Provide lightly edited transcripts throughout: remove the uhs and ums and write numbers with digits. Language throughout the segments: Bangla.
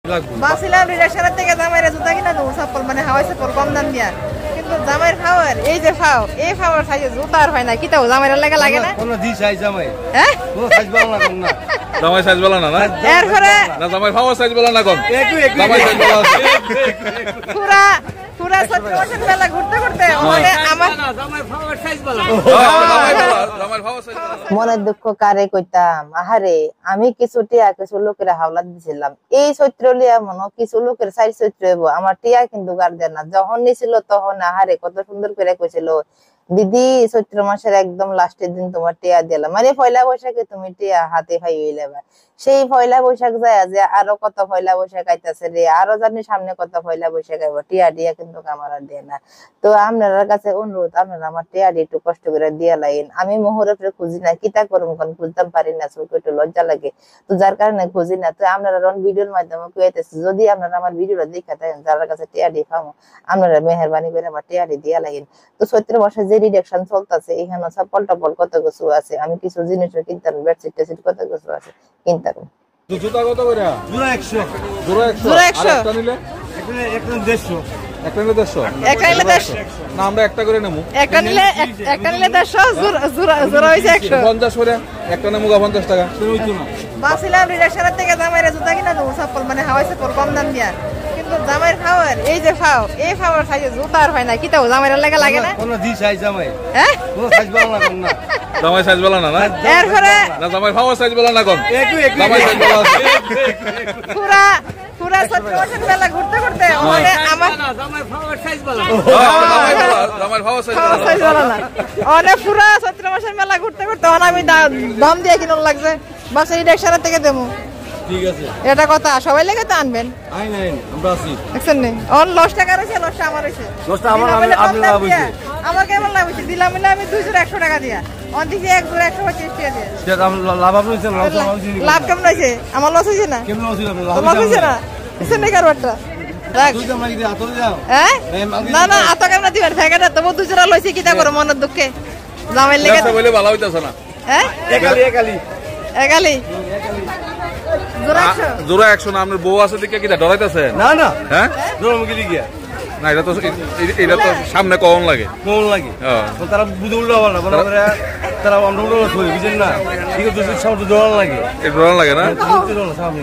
বাসিলাম রিলেশনের থেকে জামাইরা জুতা কিনা দেবো চপ্পল মানে হাওয়াই চপ্পল কম দাম দিয়া কিন্তু জামাইয়ের ফাওয়ার এই যে ফাও এই ফাওয়ার সাইজে জুতা আর হয় না কি তাও জামাইয়ের লাগে না কোন দি সাইজ জামাই হ্যাঁ কোন সাইজ বলা না কোন না জামাই সাইজ বলা না এরপরে না জামাই ফাওয়ার সাইজ বলা না কোন জামাই সাইজ বলা আছে পুরা পুরা সত্যি মেলা ঘুরতে ঘুরতে মানে আমার জামাই ফাওয়ার সাইজ বলা জামাই ফাওয়ার সাইজ মনের দুঃখ কারে কইতাম আহারে আমি কিছু টিয়া কিছু লোকের হাওলাত দিছিলাম এই চৈত্র লিয়া মনে কিছু লোকের সাইড চৈত্র হইব আমার টিয়া কিন্তু গার্ডেন না যখন নিছিল তখন আহারে কত সুন্দর করে কইছিল দিদি চৈত্র মাসের একদম লাস্টের দিন তোমার টিয়া দিলাম মানে পয়লা বৈশাখে তুমি টিয়া হাতে পাই হইলেবা সেই পয়লা বৈশাখ যায় যে আরো কত পয়লা বৈশাখ আইতাছে রে আরো জানি সামনে কত পয়লা বৈশাখ আইব টিয়া দিয়া কিন্তু আমার আর দেয় না তো আপনার কাছে অনুরোধ আপনারা আমার টিয়া একটু কষ্ট করে দিয়া লাইন আমি মোহরের খুঁজি না কিতা করুম কোন খুঁজতাম পারি না চোখে একটু লজ্জা লাগে তো যার কারণে খুঁজি না তো আপনারা ভিডিওর মাধ্যমে কইতেছে যদি আপনারা আমার ভিডিওটা দেখা থাকেন যার কাছে টিয়া দিয়ে পাবো আপনারা মেহরবানি করে আমার টিয়া দিয়া লাইন তো চৈত্র মাসে যে রিডাকশন চলতেছে এখানে চপ্পল টপ্পল কত কিছু আছে আমি কিছু জিনিস কিনতাম বেডশিট টেডশিট কত কিছু আছে কিনতাম জুতা কত করে জোড়া 100 জোড়া 100 একটা নিলে একটা 150 একটা নিলে 150 একটা নিলে 100 না আমরা একটা করে নেবো একটা নিলে 100 জোড়া হইছে 100 50 করে একটা নেবো 50 টাকা বাসিলাম রিলেশনের থেকে জামাইরা জুতা কিনা দেবো চপ্পল মানে হাওয়াই চপ্পল কম দাম দিয়া কিন্তু জামাইয়ের ফাওয়ার এই যে ফাও এই ফাওয়ার সাইজে জুতা আর হয় না কি তাও জামাইয়ের লাগে না কোন দি সাইজ জামাই হ্যাঁ কোন সাইজ বলা না কোন না জামাই সাইজ বলা না এরপরে না জামাই ফাওয়ার সাইজ বলা না কোন জামাই সাইজ বলা আছে পুরা পুরা সত্যি মেলা ঘুরতে ঘুরতে মানে আমার জামাই ফাওয়ার সাইজ বলা না অনেক পুরা সত্যি মেলা ঘুরতে ঘুরতে আমি দাম দিয়ে কিনুন লাগছে বাসের রিডাকশনের থেকে দেবো ঠিক আছে এটা কথা সবাই লেগে তো আনবেন আই নাই আমরা আছি দেখছেন নি অন লস টাকা রয়েছে লসটা আমার হইছে লসটা আমার আপনি লাভ হইছে আমার কেমন লাভ হইছে দিলাম মিলে আমি 200 টাকা দিয়া অন দিকে 1 জোড়া 125 টাকা দিয়া সেটা লাভ আপনি হইছে লস আমার হইছে লাভ কেমন হইছে আমার লস হইছে না কেমন হইছে লাভ হইছে না দেখছেন নি কারবারটা রাখ তুই তো মাইকে আতরে যাও হ্যাঁ না না আত কেমন দিবেন ফেকাটা তবু 2 জোড়া লইছে কিটা করে মনের দুঃখে জামাই লেগে ব্যবসা বলে ভালো হইতাছে না হ্যাঁ এগালি জোড়া 100 না আপনার বউ আছে দেখে কিটা ডরাইতাছে না না হ্যাঁ জোড়া মুখে দিকে না এটা তো সামনে কম লাগে কোন লাগে তো তারা বুঝে উল্টো হবে না বলে তারা আমরা উল্টো হই বুঝেন না ঠিক আছে সব জোড়া লাগে এটা ডরা লাগে না সামনে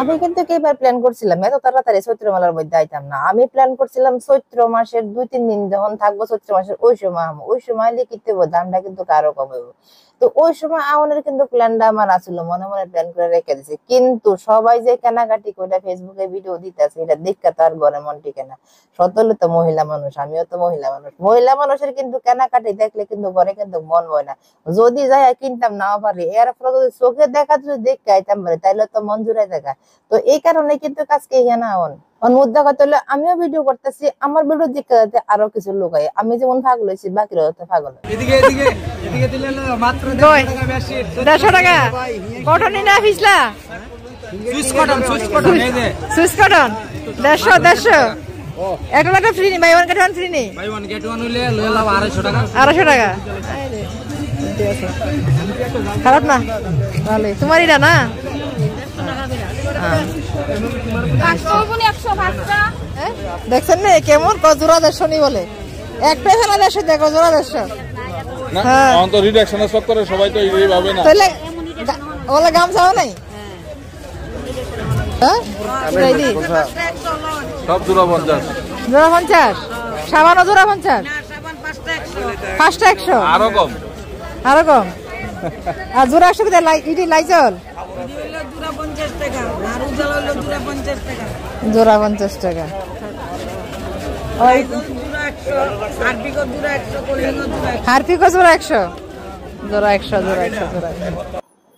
আমি কিন্তু এবার প্ল্যান করছিলাম এত তাড়াতাড়ি চৈত্র মেলার মধ্যে আইতাম না আমি প্ল্যান করছিলাম চৈত্র মাসের 2-3 দিন যখন থাকবো চৈত্র মাসের ওই সময় লিখিতে দামটা কিন্তু কারো কমাবো তো ওই সময় আউনের কিন্তু প্ল্যানটা আমার আসল মনে মনে প্ল্যান করে রেখে দিছে কিন্তু সবাই যে কেনাকাটি করে ফেসবুকে ভিডিও দিতেছে এটা দেখতে তার ঘরে মন টিকে না সতলে তো মহিলা মানুষ আমিও তো মহিলা মানুষের কিন্তু কেনাকাটি দেখলে কিন্তু ঘরে কিন্তু মন বয় না যদি যাই কিনতাম না পারি এরপরে যদি চোখে দেখা যদি দেখতে আইতাম পারি তাইলে তো মন জুড়াই দেখা তো এই কারণে কিন্তু কাজকে এখানে মুদ্রা কথা হলো আমিও ভিডিও করতেছি আমার ভিডিও দেখতে আরো কিছু লোক আয় আমি যেমন পাগল হয়েছি বাকিরা হতে পাগল এদিকে দিলে মাত্র 150 টাকা কটন না ফিসলা সুইচ কটন এই যে সুইচ কটন 150 একটা ফ্রি নি buy one get one free নি বাই ওয়ান গেট ওয়ান হইলে লয়ে লাভ 250 টাকা 250 টাকা খারাপ না ভালো তোমার এটা না দেখছেন না কেমন জোড়া 150 নি বলে একটা ফেলা 150 দেখো জোড়া 150 না অন তো রিডাকশন সব করে সবাই তো এইভাবে না তাহলে ওলা গামছাও নাই হ্যাঁ রেডি সব জোড়া 50 জোড়া 50 সাবানও জোড়া 50 না সাবান 5টা 100 আরো কম আর জোড়া 100 তে ইডি লাইজল জোড়া 50 টাকা হারপিকো জোড়া 100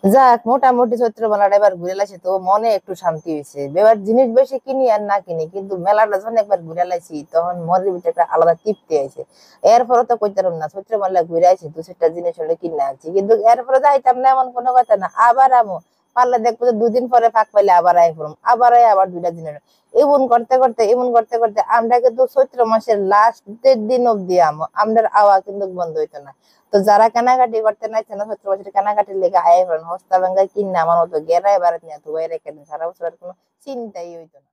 যাক মোটামুটি চৈত্র মেলাটা এবার ঘুরে লাইছি তো মনে একটু শান্তি হয়েছে এবার জিনিস বেশি কিনি আর না কিনি কিন্তু মেলাটা যখন একবার ঘুরে লাইছি তখন মনের ভিতরে একটা আলাদা তৃপ্তি আছে এরপরে তো কইতাম না চৈত্র মেলা ঘুরে আইছি 2-4টা জিনিস হলে কিনে আনছি কিন্তু এরপরে যাইতাম না এমন কোনো কথা না আবার আমো পারলে দেখবো যে 2 দিন পরে ফাঁক পাইলে আবার আই পড়ম আবার 2টা দিন এমন করতে করতে আমরা কিন্তু চৈত্র মাসের লাস্টের দিন অব্দি আমরার আওয়া কিন্তু বন্ধ হইতো না তো যারা কেনাকাটি করতে নাইছে না সত্তর বছর কেনাকাটির লেগে আয় করেন হস্তা ভাঙ্গা কিনে আমার মতো গেরায় বাড়াত নিয়ে ধুয়ে রেখে দিন সারা বছর আর কোনো চিন্তাই হইতো না।